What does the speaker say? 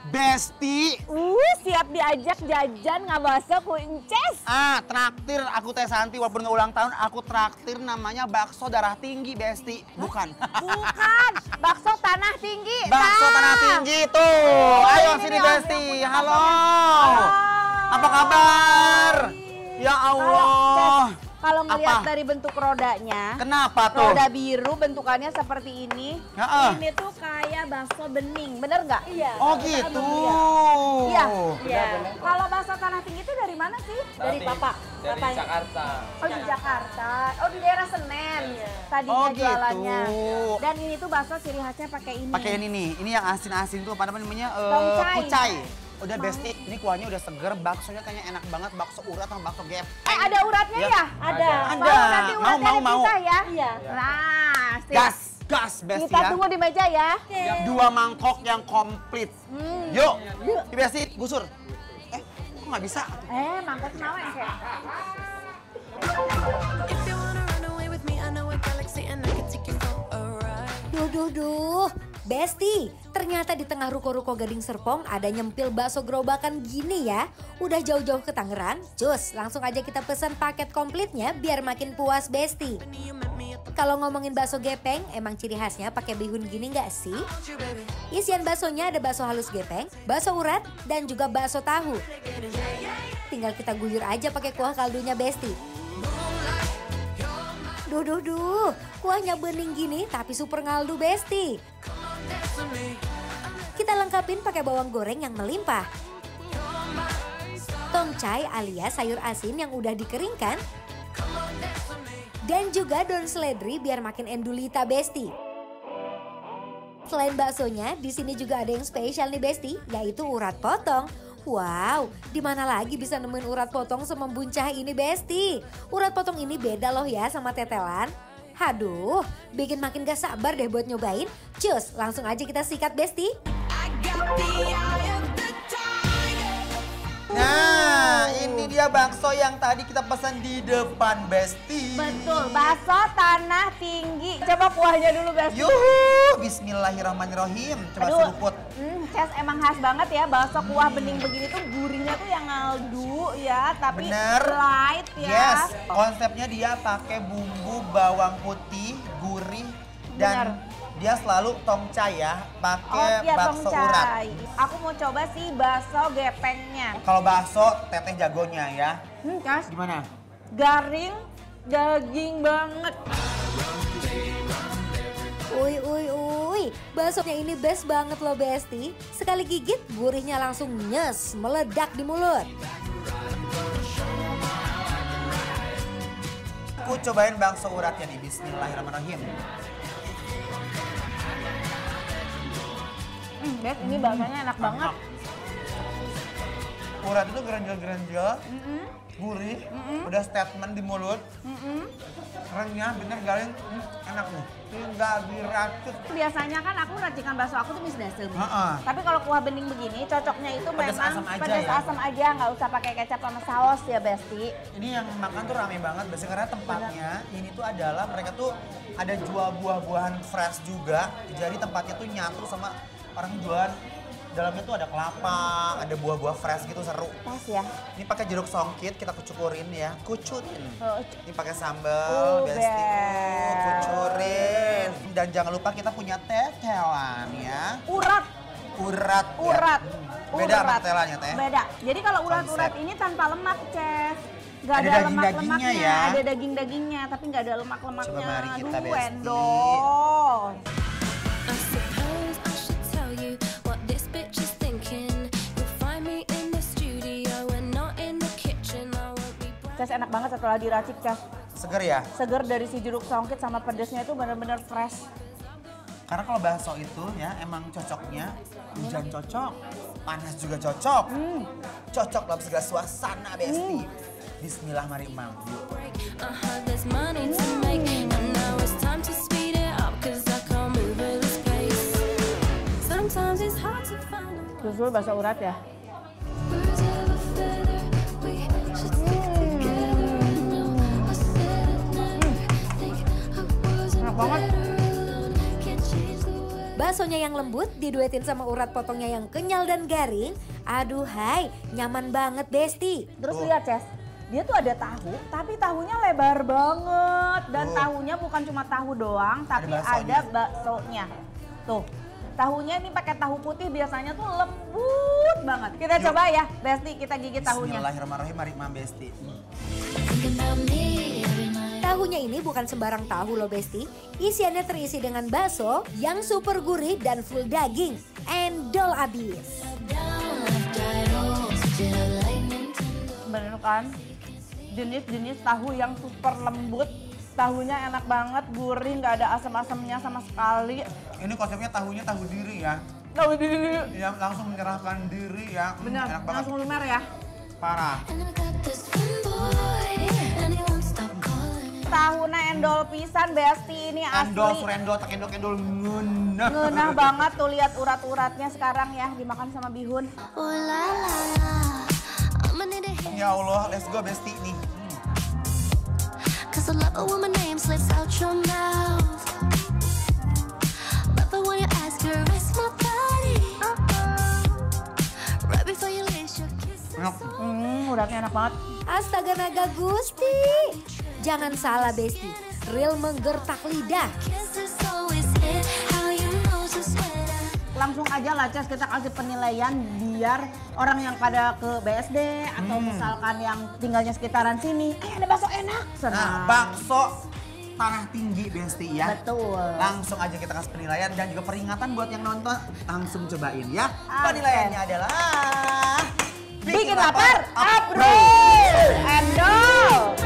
Besti. Siap diajak jajan nggak bakso kunces. Traktir aku Teh Santi walaupun nggak ulang tahun aku traktir namanya bakso darah tinggi Besti. Bukan. Bukan, bakso tanah tinggi. Bakso tanah tinggi tuh. Ayo ini sini nih, Besti. Halo. Halo. Apa kabar? Ya Allah. Kalau ngelihat Apa? dari bentuk rodanya, Kenapa tuh? roda biru bentukannya seperti ini. Heeh. Ini tuh kayak bakso bening, bener nggak? Iya. Oh gitu. Iya. Iya. Kalau bakso tanah tinggi itu dari mana sih? Dari Papa. Dari Katanya. Jakarta. Oh di Jakarta. Oh di daerah Senen. Tadinya Oh, gitu. jualannya. Dan ini tuh bakso ciri khasnya pakai ini. Pakai ini nih. Ini yang asin-asin tuh apa namanya? Tongcai. Kucai. Udah Besti, ini kuahnya udah seger, baksonya kayaknya enak banget, bakso urat sama bakso gepeng. Ada uratnya ya? Ada. Ada. Mau nanti uratnya Mau. dipisah ya? Iya. Nah, sip. Gas Besti Kita ya. tunggu di meja ya. 2 mangkok yang komplit. Yuk, Besti, gusur. Kok nggak bisa? Mangkok kenapa ya? Duh, Besti, ternyata di tengah ruko-ruko Gading Serpong ada nyempil bakso gerobakan gini ya. Udah jauh-jauh ke Tangerang, cus langsung aja kita pesan paket komplitnya biar makin puas Besti. Kalau ngomongin bakso gepeng, emang ciri khasnya pakai bihun gini nggak sih? Isian baksonya ada bakso halus gepeng, bakso urat, dan juga bakso tahu. Tinggal kita guyur aja pakai kuah kaldunya Besti. Duh, kuahnya bening gini tapi super ngaldu Besti. Kita lengkapin pakai bawang goreng yang melimpah. Tongcai alias sayur asin yang udah dikeringkan. Dan juga daun seledri biar makin endulita Besti. Selain baksonya, di sini juga ada yang spesial nih Besti, yaitu urat potong. Wow, di mana lagi bisa nemuin urat potong semembuncah ini Besti? Urat potong ini beda loh ya sama tetelan. Haduh, bikin makin gak sabar deh buat nyobain. Cus, langsung aja kita sikat Besti. Nah, ini dia bakso yang tadi kita pesan di depan Besti. Betul, bakso tanah tinggi. Coba kuahnya dulu Besti. Yuhu, bismillahirrahmanirrahim. Coba seruput. Ces emang khas banget ya, bakso kuah bening begini tuh gurihnya tuh yang ngaldu ya, tapi Bener. light ya. Yes, konsepnya dia pakai bumbu bawang putih, gurih, dan dia selalu tongcai ya, pakai bakso urat. Aku mau coba sih bakso gepengnya. Kalau bakso, teteh jagonya ya. Cas, Gimana? garing, daging banget. Uy, baksonya ini best banget loh Besti. Sekali gigit, gurihnya langsung nyes, meledak di mulut. Aku cobain bakso uratnya nih, bismillahirrahmanirrahim. Bes, ini baksonya enak banget. Urat itu gerenjel-gerenjel, gurih, udah statement di mulut. Renyah, bener garing, enak nih. Tinggal diracik. Biasanya kan aku racikan bakso aku tuh bisa dasem. Heeh. Tapi kalau kuah bening begini cocoknya itu Pedes memang asam aja pedas ya? asam aja, nggak usah pakai kecap sama saus ya Besti. Ini yang makan tuh rame banget, biasanya karena tempatnya ini tuh adalah mereka tuh ada jual buah-buahan fresh juga. Jadi tempatnya tuh nyatu sama orang jualan. Dalamnya tuh ada kelapa, ada buah-buah fresh gitu, seru. Pas ya. Ini pakai jeruk songkit, kita kucurin ya, kucurin. Oh, Ini pakai sambal, Besti, Best. kucurin. Dan jangan lupa kita punya tetelan ya. Urat. Urat. Urat. Ya. Beda sama Urat. tetelannya teh. Beda. Jadi kalau urat-urat Konsep. ini tanpa lemak, Ces. Gak Ada ada daging-dagingnya lemak-lemaknya, ya. ada daging-dagingnya, tapi gak ada lemak-lemaknya. Coba mari kita, Aduh, Besti. endol. I suppose I should tell you what this bitch is thinking. You'll find me in the studio and not in the kitchen. I won't be Ces enak banget setelah diracik, Ces. Seger ya? Seger dari si jeruk songkit sama pedesnya itu benar-benar fresh. Karena kalau bakso itu ya emang cocoknya hujan cocok, panas juga cocok. Cocok dalam segala suasana, Besti. Bismillah, mari Emang. Yuk. break. There's money to make, and now it's time to speed it up, 'cause I can't move at this pace. Sometimes it's hard to find a Terus dulu bakso urat ya. birds of a feather. We should stick together. No, I said I'd never think I was Enak banget. better alone. Can't change the way. Baksonya yang lembut diduetin sama urat potongnya yang kenyal dan garing. Aduh hai, nyaman banget Besti. Terus Tuh. lihat Ces, dia tuh ada tahu, tapi tahunya lebar banget. Dan Tuh. tahunya bukan cuma tahu doang, tapi baksonya. ada baksonya. Tuh, tahunya ini pakai tahu putih biasanya tuh lembut banget. Kita Yuk. coba ya, Besti, kita gigit tahunya. Bismillahirrahmanirrahim, mari Mam Besti. Thinking about me every night. Tahunya ini bukan sembarang tahu loh Besti. Isiannya terisi dengan bakso yang super gurih dan full daging. Endol abis. Down, I've died, oh, such a lightning tender. Bener kan? Jenis-jenis tahu yang super lembut. Tahunya enak banget, gurih, nggak ada asam-asamnya sama sekali. Ini konsepnya tahunya tahu diri ya. Tahu diri. Ya langsung menyerahkan diri ya. Bener, Enak banget. langsung lumer ya. Parah. And I got this one boy, and he won't stop calling. Tahuna endol pisan Besti, ini Endol, asli. surendol, tak endol ngunah. Ngenah banget tuh lihat urat-uratnya sekarang ya, dimakan sama bihun. Oh la la la, I'ma need a hit. Ya Allah, let's go Besti nih. Cause I love it when my name slips out your mouth. Love it when you ask your rest my body. Right before you lace your kisses Enak. on. Uratnya enak banget. Astaga naga Gusti. Jangan salah Besti, real menggertak lidah. Kisses always hit how you know to sweat. Langsung aja lah Ces, kita kasih penilaian biar orang yang pada ke BSD atau misalkan yang tinggalnya sekitaran sini, ada bakso enak. Nah, Senang. bakso tanah tinggi Besti ya. Betul. Langsung aja kita kasih penilaian dan juga peringatan buat yang nonton, langsung cobain ya. Oke. Penilaiannya adalah Bikin lapar, approve! Endol!